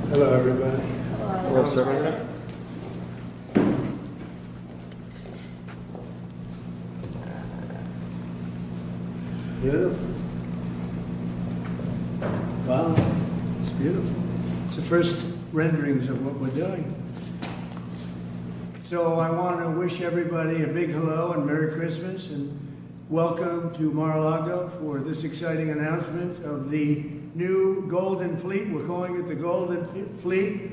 Hello, everybody. Hello, sir. Beautiful. Wow, it's beautiful. It's the first renderings of what we're doing. So I want to wish everybody a big hello and Merry Christmas and welcome to Mar-a-Lago for this exciting announcement of the new Golden Fleet. We're calling it the Golden Fleet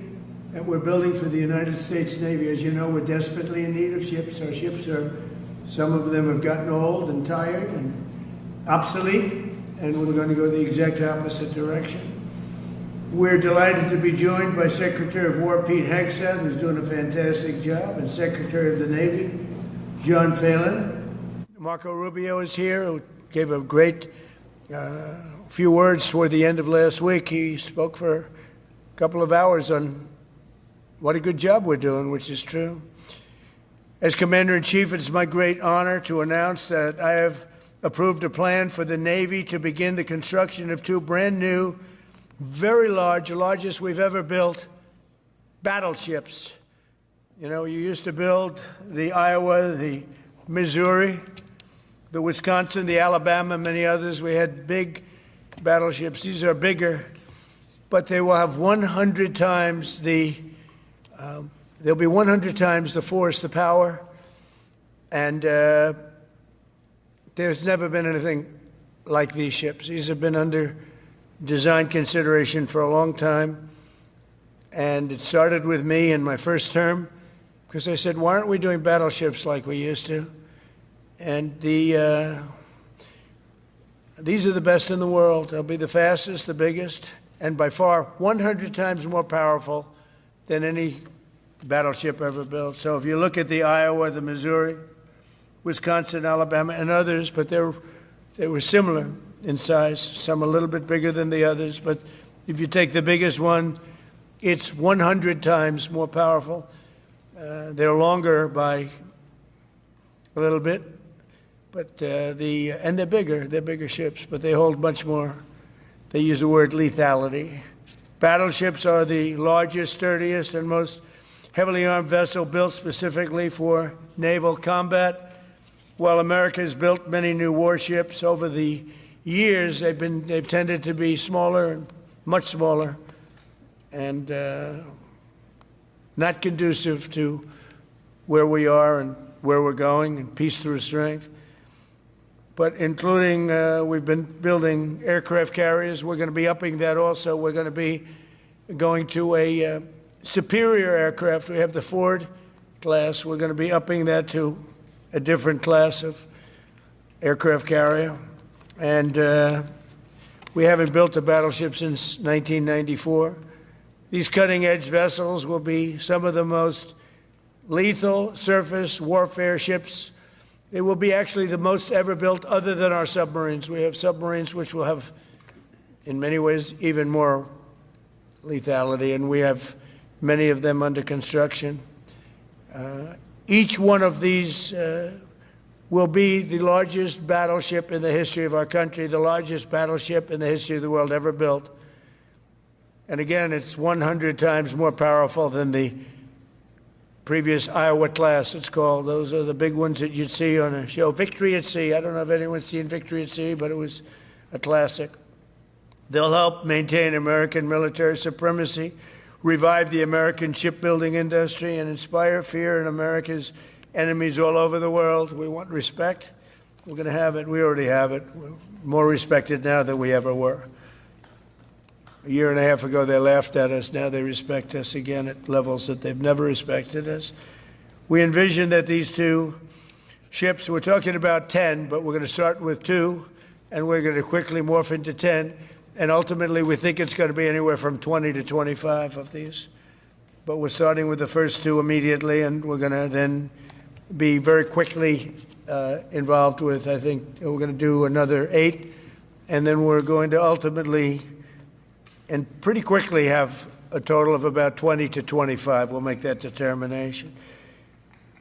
that we're building for the United States Navy. As you know, we're desperately in need of ships. Our ships some of them have gotten old and tired and obsolete, and we're going to go the exact opposite direction. We're delighted to be joined by Secretary of War Pete Hegseth, who's doing a fantastic job, and Secretary of the Navy, John Phelan. Marco Rubio is here, who gave a great few words toward the end of last week. He spoke for a couple of hours on what a good job we're doing, which is true. As Commander-in-Chief, it's my great honor to announce that I have approved a plan for the Navy to begin the construction of two brand new, very large, the largest we've ever built, battleships. You know, you used to build the Iowa, the Missouri, the Wisconsin, the Alabama, many others. We had big battleships. These are bigger, but they will have 100 times they'll be 100 times the force, the power, and there's never been anything like these ships. These have been under design consideration for a long time, and it started with me in my first term, because I said, why aren't we doing battleships like we used to? And these are the best in the world. They'll be the fastest, the biggest, and by far 100 times more powerful than any battleship ever built. So if you look at the Iowa, the Missouri, Wisconsin, Alabama, and others, but they were similar in size, some a little bit bigger than the others. But if you take the biggest one, it's 100 times more powerful. They're longer by a little bit, but and they're bigger. They're bigger ships, but they hold much more. They use the word lethality. Battleships are the largest, sturdiest, and most heavily armed vessel built specifically for naval combat. While America has built many new warships over the years, they've tended to be smaller and much smaller, and not conducive to where we are and where we're going, and peace through strength. But including, we've been building aircraft carriers. We're going to be upping that also. We're going to be going to a superior aircraft. We have the Ford class. We're going to be upping that to a different class of aircraft carrier. And we haven't built a battleship since 1994. These cutting-edge vessels will be some of the most lethal surface warfare ships. They will be actually the most ever built other than our submarines. We have submarines which will have, in many ways, even more lethality, and we have many of them under construction. Each one of these will be the largest battleship in the history of our country, the largest battleship in the history of the world ever built. And again, it's 100 times more powerful than the previous Iowa class, it's called. Those are the big ones that you'd see on a show. Victory at Sea. I don't know if anyone's seen Victory at Sea, but it was a classic. They'll help maintain American military supremacy, revive the American shipbuilding industry, and inspire fear in America's enemies all over the world. We want respect. We're going to have it. We already have it. We're more respected now than we ever were. A year and a half ago, they laughed at us. Now they respect us again at levels that they've never respected us. We envision that these two ships, we're talking about 10, but we're going to start with 2, and we're going to quickly morph into 10. And ultimately, we think it's going to be anywhere from 20 to 25 of these. But we're starting with the first 2 immediately, and we're going to then be very quickly involved with, I think, we're going to do another 8. And then we're going to ultimately and pretty quickly have a total of about 20 to 25. We'll make that determination.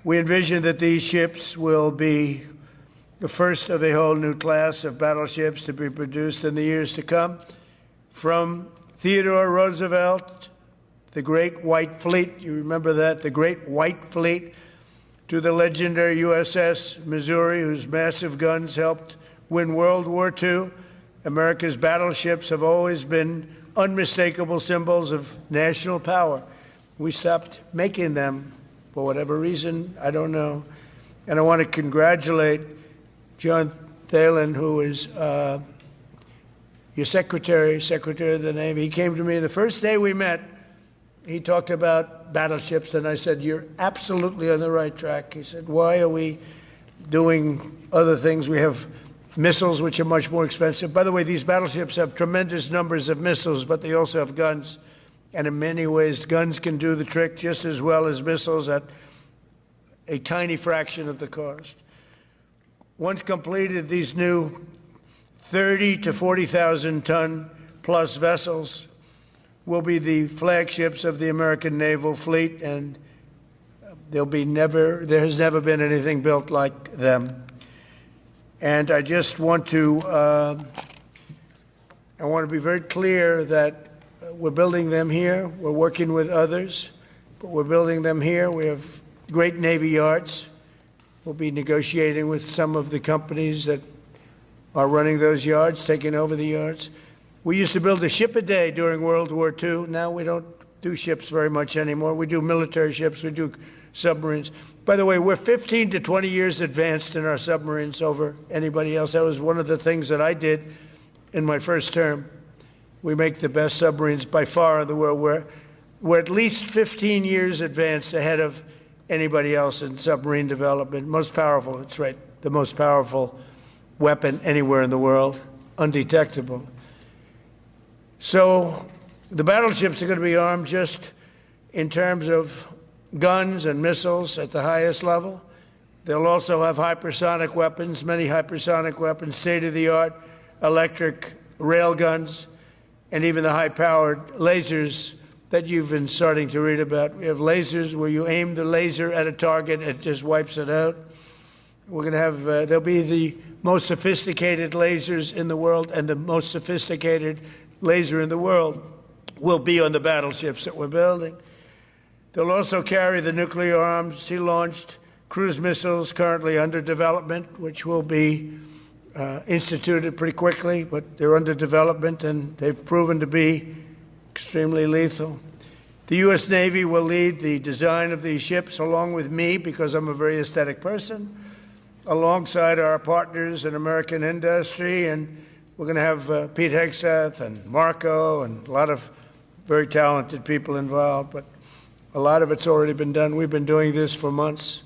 We envision that these ships will be the first of a whole new class of battleships to be produced in the years to come. From Theodore Roosevelt the Great White Fleet. You remember that? The Great White Fleet, to the legendary USS Missouri, whose massive guns helped win World War II. America's battleships have always been unmistakable symbols of national power. We stopped making them for whatever reason, I don't know. And I want to congratulate John Phelan, who is your Secretary of the Navy. He came to me the first day we met. He talked about battleships, and I said, "You're absolutely on the right track." He said, "Why are we doing other things? We have missiles, which are much more expensive." By the way, these battleships have tremendous numbers of missiles, but they also have guns. And in many ways, guns can do the trick just as well as missiles at a tiny fraction of the cost. Once completed, these new 30 to 40,000 ton plus vessels will be the flagships of the American naval fleet, and there has never been anything built like them. And I just want to be very clear that we're building them here. We're working with others, but we're building them here. We have great Navy yards. We'll be negotiating with some of the companies that are running those yards, taking over the yards. We used to build a ship a day during World War II. Now we don't do ships very much anymore. We do military ships. We do submarines. By the way, we're 15 to 20 years advanced in our submarines over anybody else. That was one of the things that I did in my first term. We make the best submarines by far in the world. We're at least 15 years advanced ahead of anybody else in submarine development. Most powerful, that's right, the most powerful weapon anywhere in the world, undetectable. So the battleships are going to be armed just in terms of guns and missiles at the highest level. They'll also have hypersonic weapons, many hypersonic weapons, state-of-the-art electric rail guns, and even the high-powered lasers that you've been starting to read about. We have lasers where you aim the laser at a target, it just wipes it out. We're going to have, there'll be the most sophisticated lasers in the world, and the most sophisticated laser in the world will be on the battleships that we're building. They'll also carry the nuclear arms, sea-launched cruise missiles currently under development, which will be instituted pretty quickly, but they're under development, and they've proven to be extremely lethal. The U.S. Navy will lead the design of these ships along with me, because I'm a very aesthetic person, alongside our partners in American industry. And we're going to have Pete Hegseth and Marco and a lot of very talented people involved, but a lot of it's already been done. We've been doing this for months.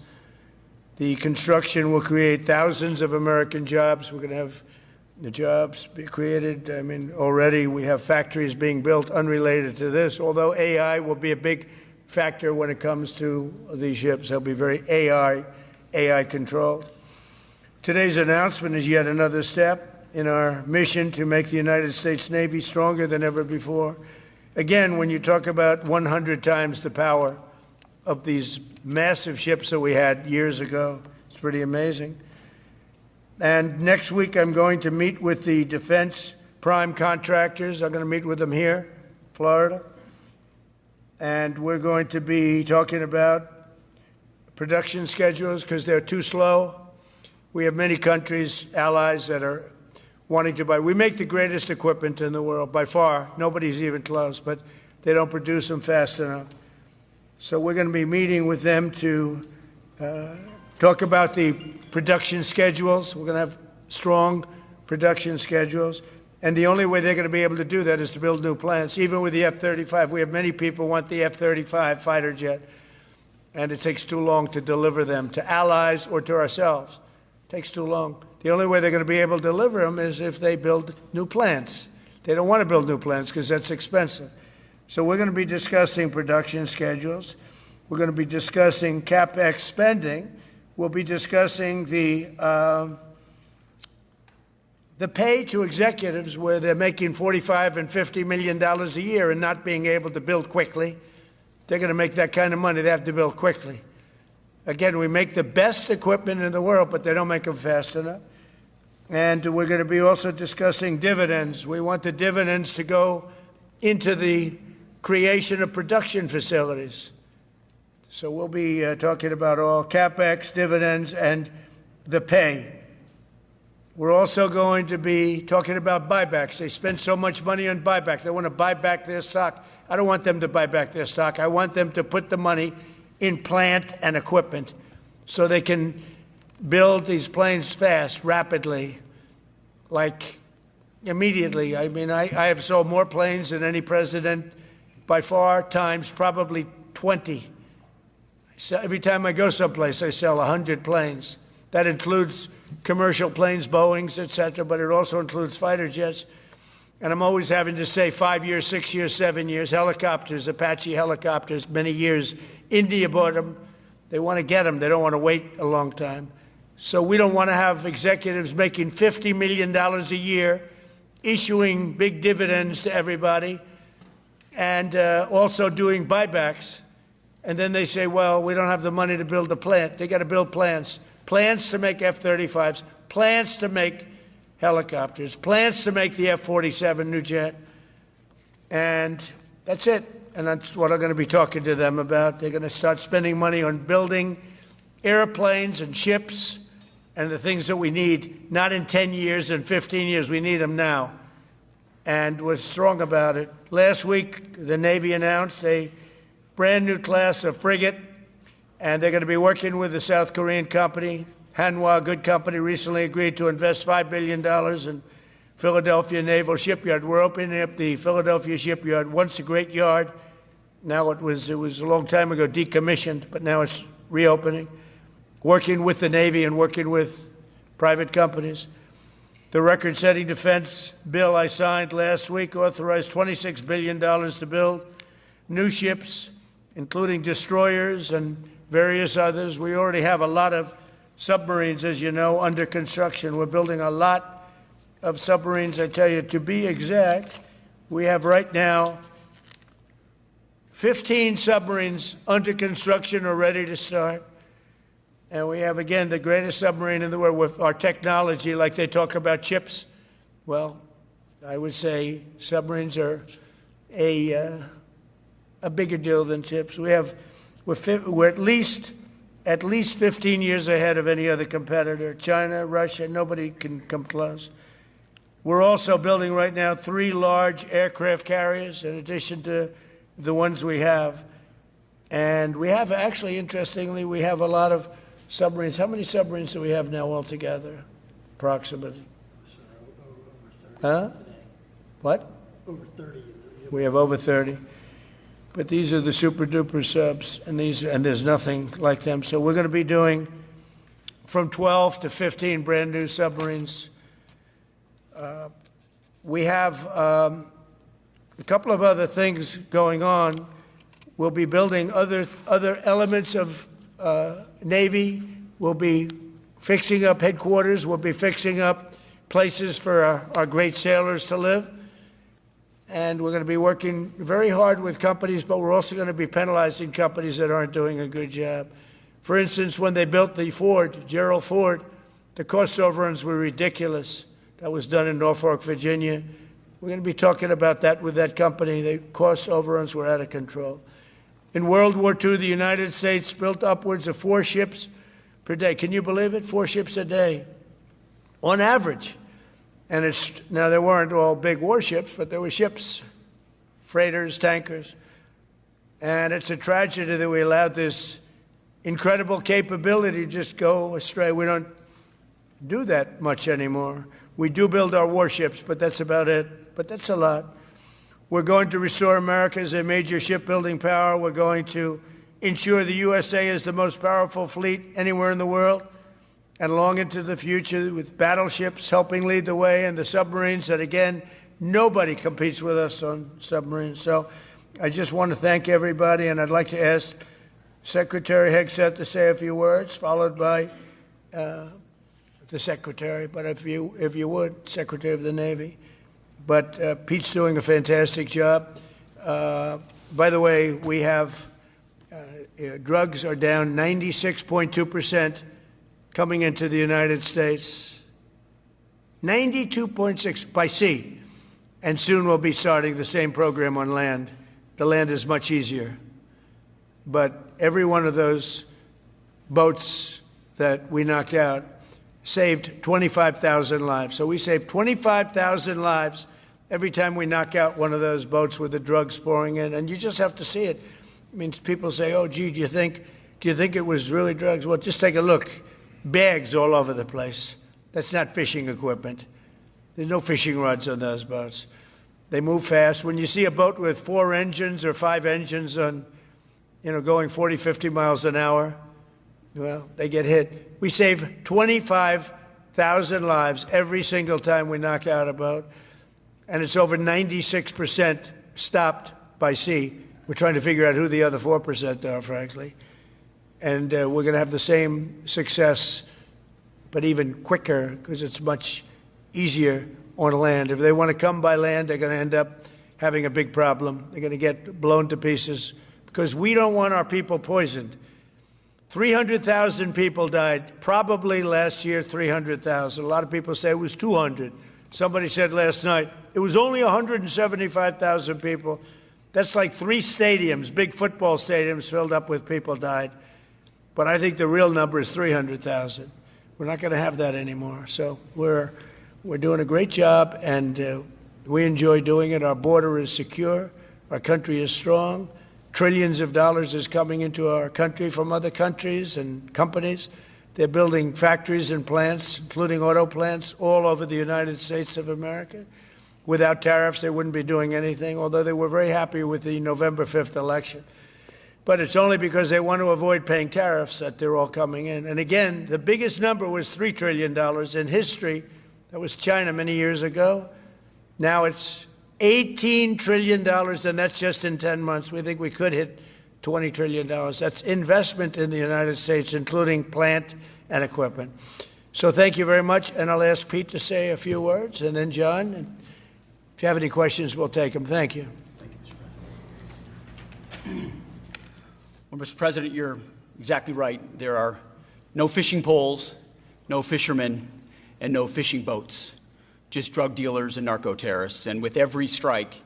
The construction will create thousands of American jobs. We're going to have the jobs be created. I mean, already we have factories being built unrelated to this, although AI will be a big factor when it comes to these ships. They'll be very AI controlled. Today's announcement is yet another step in our mission to make the United States Navy stronger than ever before. Again, when you talk about 100 times the power of these massive ships that we had years ago, it's pretty amazing. And next week, I'm going to meet with the defense prime contractors. I'm going to meet with them here, Florida. And we're going to be talking about production schedules because they're too slow. We have many countries, allies, that are wanting to buy. We make the greatest equipment in the world by far. Nobody's even close, but they don't produce them fast enough. So we're going to be meeting with them to talk about the production schedules. We're going to have strong production schedules. And the only way they're going to be able to do that is to build new plants. Even with the F-35, we have many people want the F-35 fighter jet, and it takes too long to deliver them to allies or to ourselves. It takes too long. The only way they're going to be able to deliver them is if they build new plants. They don't want to build new plants because that's expensive. So we're going to be discussing production schedules. We're going to be discussing CapEx spending. We'll be discussing the pay to executives where they're making $45 and $50 million a year and not being able to build quickly. They're going to make that kind of money. They have to build quickly. Again, we make the best equipment in the world, but they don't make them fast enough. And we're going to be also discussing dividends. We want the dividends to go into the creation of production facilities. So we'll be talking about all CapEx, dividends, and the pay. We're also going to be talking about buybacks. They spend so much money on buybacks. They want to buy back their stock. I don't want them to buy back their stock. I want them to put the money in plant and equipment so they can build these planes fast, rapidly, like immediately. I mean, I have sold more planes than any president by far, times probably 20. So every time I go someplace, I sell 100 planes. That includes commercial planes, Boeings, et cetera, but it also includes fighter jets. And I'm always having to say 5 years, 6 years, 7 years, helicopters, Apache helicopters, many years. India bought them. They want to get them. They don't want to wait a long time. So we don't want to have executives making $50 million a year, issuing big dividends to everybody, and also doing buybacks. And then they say, well, we don't have the money to build the plant. They got to build plants. Plants to make F-35s, plants to make helicopters, plants to make the F-47 new jet. And that's it. And that's what I'm going to be talking to them about. They're going to start spending money on building airplanes and ships and the things that we need, not in 10 years and 15 years. We need them now. And we're strong about it. Last week, the Navy announced a brand new class of frigate, and they're going to be working with the South Korean company. Hanwha, a good company, recently agreed to invest $5 billion in Philadelphia Naval Shipyard. We're opening up the Philadelphia Shipyard, once a great yard. Now it was a long time ago decommissioned, but now it's reopening, working with the Navy and working with private companies. The record-setting defense bill I signed last week authorized $26 billion to build new ships, including destroyers and various others. We already have a lot of submarines, as you know, under construction. We're building a lot of submarines. I tell you, to be exact, we have right now 15 submarines under construction or ready to start. And we have, again, the greatest submarine in the world with our technology, like they talk about chips. Well, I would say submarines are a bigger deal than chips. We're at least 15 years ahead of any other competitor. China, Russia, nobody can come close. We're also building right now 3 large aircraft carriers in addition to the ones we have. And we have, actually, interestingly, we have a lot of submarines. How many submarines do we have now altogether, approximately? Huh? What? Over 30. We have over 30. But these are the super-duper subs, and there's nothing like them. So we're going to be doing from 12 to 15 brand-new submarines. We have a couple of other things going on. We'll be building other elements of Navy. We'll be fixing up headquarters. We'll be fixing up places for our great sailors to live. And we're going to be working very hard with companies, but we're also going to be penalizing companies that aren't doing a good job. For instance, when they built the Ford, Gerald Ford, the cost overruns were ridiculous. That was done in Norfolk, Virginia. We're going to be talking about that with that company. The cost overruns were out of control. In World War II, the United States built upwards of 4 ships per day. Can you believe it? 4 ships a day, on average. And now there weren't all big warships, but there were ships, freighters, tankers. And it's a tragedy that we allowed this incredible capability to just go astray. We don't do that much anymore. We do build our warships, but that's about it. But that's a lot. We're going to restore America as a major shipbuilding power. We're going to ensure the USA is the most powerful fleet anywhere in the world, and long into the future, with battleships helping lead the way, and the submarines that, again, nobody competes with us on submarines. So I just want to thank everybody, and I'd like to ask Secretary Hegseth to say a few words, followed by the Secretary, but if you would, Secretary of the Navy. But Pete's doing a fantastic job. By the way, we have drugs are down 96.2% coming into the United States, 92.6 by sea, and soon we'll be starting the same program on land. the land is much easier. But every one of those boats that we knocked out saved 25,000 lives. So we saved 25,000 lives every time we knock out one of those boats with the drugs pouring in. And you just have to see it. I mean, people say, oh, gee, do you think it was really drugs? Well, just take a look. Bags all over the place. That's not fishing equipment. There's no fishing rods on those boats. They move fast. When you see a boat with 4 engines or 5 engines on, going 40, 50 miles an hour, well, they get hit. We save 25,000 lives every single time we knock out a boat. And it's over 96% stopped by sea. We're trying to figure out who the other 4% are, frankly. And we're going to have the same success, but even quicker, because it's much easier on land. If they want to come by land, they're going to end up having a big problem. They're going to get blown to pieces, because we don't want our people poisoned. 300,000 people died, probably last year 300,000. A lot of people say it was 200. Somebody said last night it was only 175,000 people. That's like 3 stadiums, big football stadiums filled up with people died. But I think the real number is 300,000. We're not going to have that anymore. So we're doing a great job, and we enjoy doing it. Our border is secure. Our country is strong. Trillions of dollars is coming into our country from other countries and companies. They're building factories and plants, including auto plants, all over the United States of America. Without tariffs, they wouldn't be doing anything, although they were very happy with the November 5th election. But it's only because they want to avoid paying tariffs that they're all coming in. And again, the biggest number was $3 trillion in history. That was China many years ago. Now it's $18 trillion, and that's just in 10 months. We think we could hit $20 trillion. That's investment in the United States, including plant and equipment. So thank you very much, and I'll ask Pete to say a few words, and then John. And if you have any questions, we'll take them. Thank you. Thank you, Mr. President. Well, Mr. President, you're exactly right. There are no fishing poles, no fishermen, and no fishing boats, just drug dealers and narco-terrorists. And with every strike,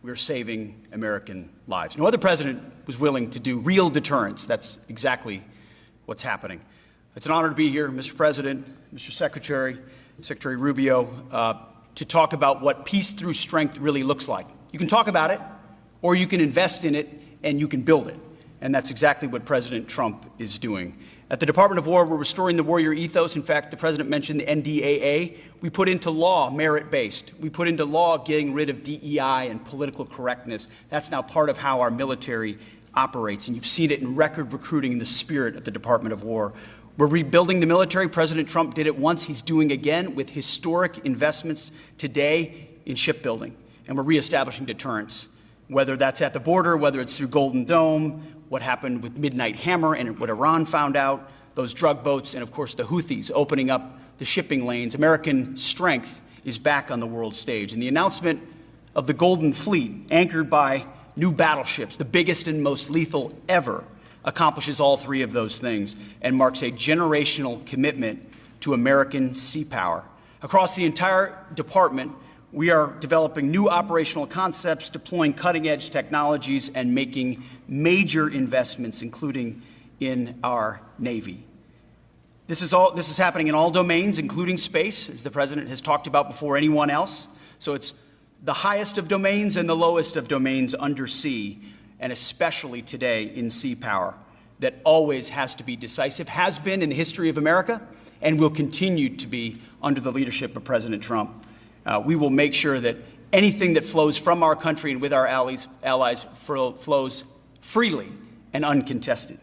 we're saving American lives. No other president was willing to do real deterrence. That's exactly what's happening. It's an honor to be here, Mr. President, Mr. Secretary, Secretary Rubio, to talk about what peace through strength really looks like. You can talk about it, or you can invest in it, and you can build it. And that's exactly what President Trump is doing. At the Department of War, we're restoring the warrior ethos. In fact, the President mentioned the NDAA. We put into law merit-based. We put into law getting rid of DEI and political correctness. That's now part of how our military operates. And you've seen it in record recruiting in the spirit of the Department of War. We're rebuilding the military. President Trump did it once. He's doing again with historic investments today in shipbuilding. And we're reestablishing deterrence, whether that's at the border, whether it's through Golden Dome, what happened with Midnight Hammer and what Iran found out, those drug boats, and of course the Houthis opening up the shipping lanes. American strength is back on the world stage. And the announcement of the Golden Fleet, anchored by new battleships, the biggest and most lethal ever, accomplishes all 3 of those things and marks a generational commitment to American sea power. Across the entire department, we are developing new operational concepts, deploying cutting-edge technologies, and making major investments, including in our Navy. This is happening in all domains, including space, as the President has talked about before anyone else. So it's the highest of domains and the lowest of domains under sea, and especially today in sea power, that always has to be decisive, has been in the history of America, and will continue to be under the leadership of President Trump. We will make sure that anything that flows from our country and with our allies flows freely and uncontested.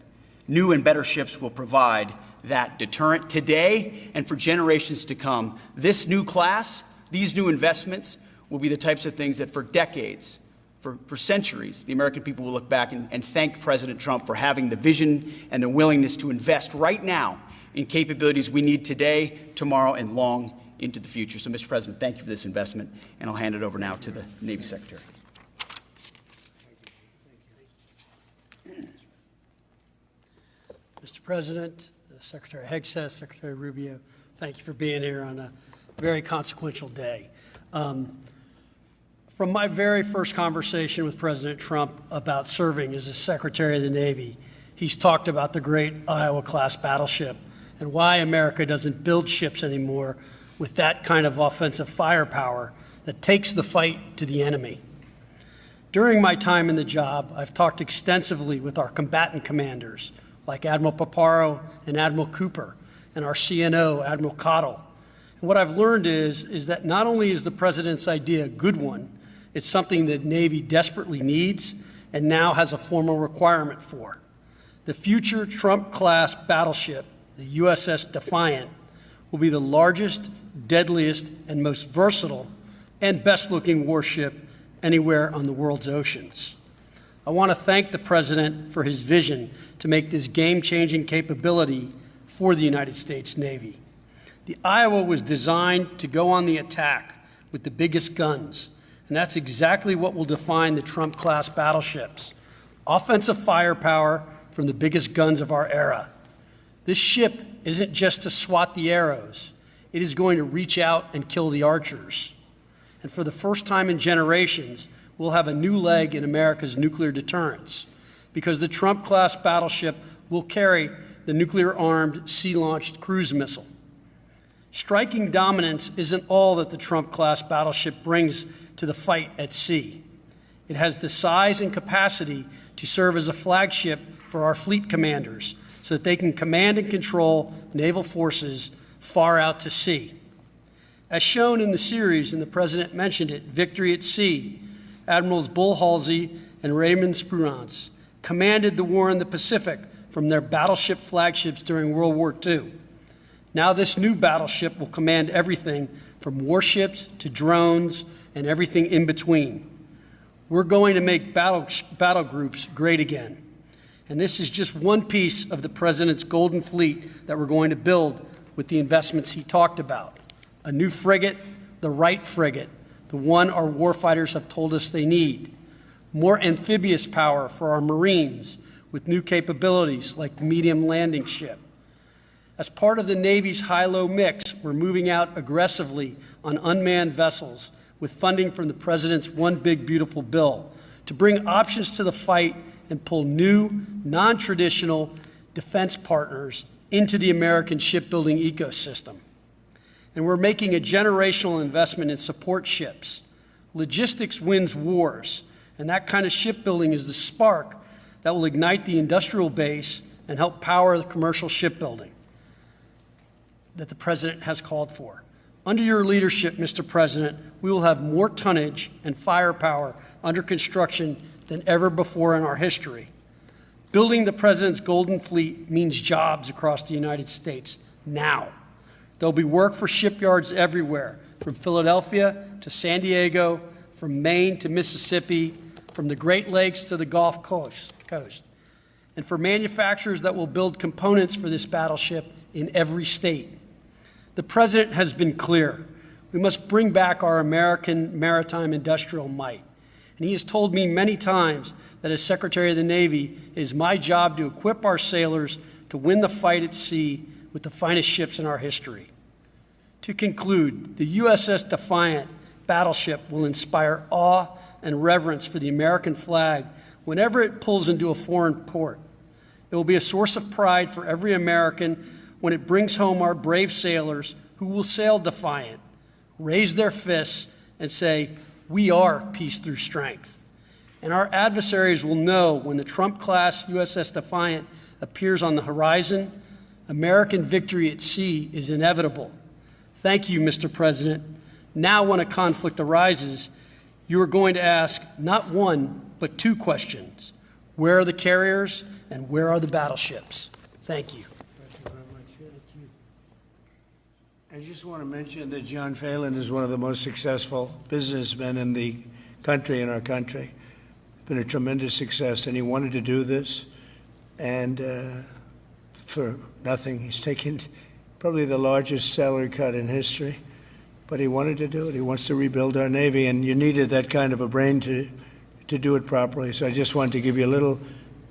New and better ships will provide that deterrent today and for generations to come. This new class, these new investments, will be the types of things that for decades, for centuries, the American people will look back and thank President Trump for having the vision and the willingness to invest right now in capabilities we need today, tomorrow, and long into the future. So, Mr. President, thank you for this investment, and I'll hand it over now to the Navy Secretary. Mr. President, Secretary Hegseth, Secretary Rubio, thank you for being here on a very consequential day. From my very first conversation with President Trump about serving as the Secretary of the Navy, he's talked about the great Iowa-class battleship and why America doesn't build ships anymore with that kind of offensive firepower that takes the fight to the enemy. During my time in the job, I've talked extensively with our combatant commanders, like Admiral Paparo and Admiral Cooper, and our CNO, Admiral Cottle. And what I've learned is that not only is the President's idea a good one, it's something that Navy desperately needs and now has a formal requirement for. The future Trump-class battleship, the USS Defiant, will be the largest, deadliest, and most versatile and best-looking warship anywhere on the world's oceans. I want to thank the President for his vision to make this game-changing capability for the United States Navy. The Iowa was designed to go on the attack with the biggest guns, and that's exactly what will define the Trump-class battleships: offensive firepower from the biggest guns of our era. This ship isn't just to swat the arrows. It is going to reach out and kill the archers. And for the first time in generations, we'll have a new leg in America's nuclear deterrence, because the Trump-class battleship will carry the nuclear-armed, sea-launched cruise missile. Striking dominance isn't all that the Trump-class battleship brings to the fight at sea. It has the size and capacity to serve as a flagship for our fleet commanders so that they can command and control naval forces far out to sea. As shown in the series, and the President mentioned it, Victory at Sea, Admirals Bull Halsey and Raymond Spruance commanded the war in the Pacific from their battleship flagships during World War II. Now this new battleship will command everything from warships to drones and everything in between. We're going to make battle groups great again. And this is just one piece of the President's golden fleet that we're going to build with the investments he talked about. A new frigate, the right frigate, the one our warfighters have told us they need. More amphibious power for our Marines with new capabilities like the medium landing ship. As part of the Navy's high-low mix, we're moving out aggressively on unmanned vessels with funding from the President's One Big Beautiful Bill to bring options to the fight and pull new, non-traditional defense partners into the American shipbuilding ecosystem. And we're making a generational investment in support ships. Logistics wins wars, and that kind of shipbuilding is the spark that will ignite the industrial base and help power the commercial shipbuilding that the President has called for. Under your leadership, Mr. President, we will have more tonnage and firepower under construction than ever before in our history. Building the President's Golden Fleet means jobs across the United States now. There'll be work for shipyards everywhere, from Philadelphia to San Diego, from Maine to Mississippi, from the Great Lakes to the Gulf Coast, and for manufacturers that will build components for this battleship in every state. The President has been clear. We must bring back our American maritime industrial might. And he has told me many times that as Secretary of the Navy, it is my job to equip our sailors to win the fight at sea with the finest ships in our history. To conclude, the USS Defiant battleship will inspire awe and reverence for the American flag whenever it pulls into a foreign port. It will be a source of pride for every American when it brings home our brave sailors who will sail defiant, raise their fists, and say, "We are peace through strength." And our adversaries will know when the Trump-class USS Defiant appears on the horizon, American victory at sea is inevitable. Thank you, Mr. President. Now, when a conflict arises, you are going to ask not one, but two questions. Where are the carriers and where are the battleships? Thank you. Thank you very much. Thank you. I just want to mention that John Phelan is one of the most successful businessmen in the country, in our country. It's been a tremendous success, and he wanted to do this, and for nothing. He's taken probably the largest salary cut in history, but he wanted to do it. He wants to rebuild our Navy, and you needed that kind of a brain to do it properly. So I just wanted to give you a little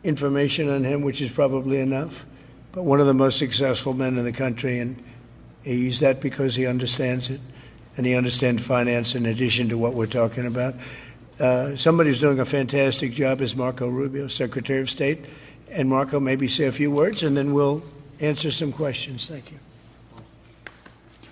information on him, which is probably enough, but one of the most successful men in the country, and he's that because he understands it. and he understands finance in addition to what we're talking about. Somebody who's doing a fantastic job is Marco Rubio, Secretary of State. And Marco, maybe say a few words, and then we'll answer some questions. Thank you.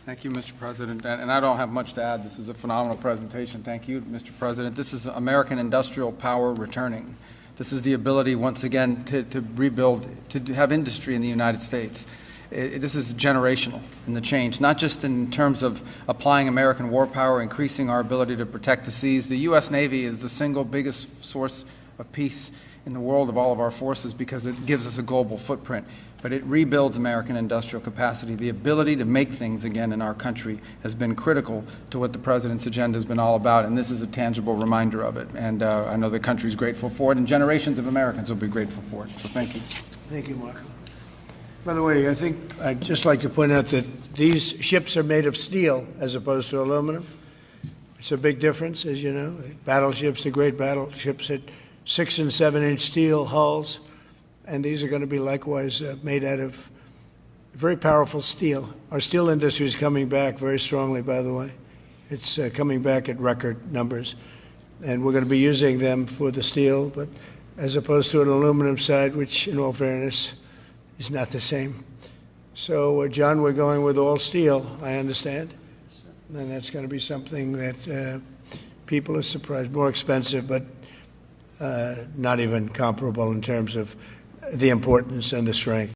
Thank you, Mr. President. And I don't have much to add. This is a phenomenal presentation. Thank you, Mr. President. This is American industrial power returning. This is the ability, once again, to rebuild, to have industry in the United States. This is generational in the change, not just in terms of applying American war power, increasing our ability to protect the seas. The U.S. Navy is the single biggest source of peace in the world of all of our forces because it gives us a global footprint. But it rebuilds American industrial capacity. The ability to make things again in our country has been critical to what the President's agenda has been all about, and this is a tangible reminder of it. And I know the country's grateful for it, and generations of Americans will be grateful for it. So thank you. Thank you, Marco. By the way, I think I'd just like to point out that these ships are made of steel as opposed to aluminum. It's a big difference, as you know. Battleships, the great battleships, had 6- and 7-inch steel hulls, and these are going to be likewise made out of very powerful steel. Our steel industry is coming back very strongly, by the way. It's coming back at record numbers, and we're going to be using them for the steel, but as opposed to an aluminum side, which, in all fairness, is not the same. So, John, we're going with all steel, I understand. And that's going to be something that people are surprised. More expensive, but not even comparable in terms of the importance and the strength.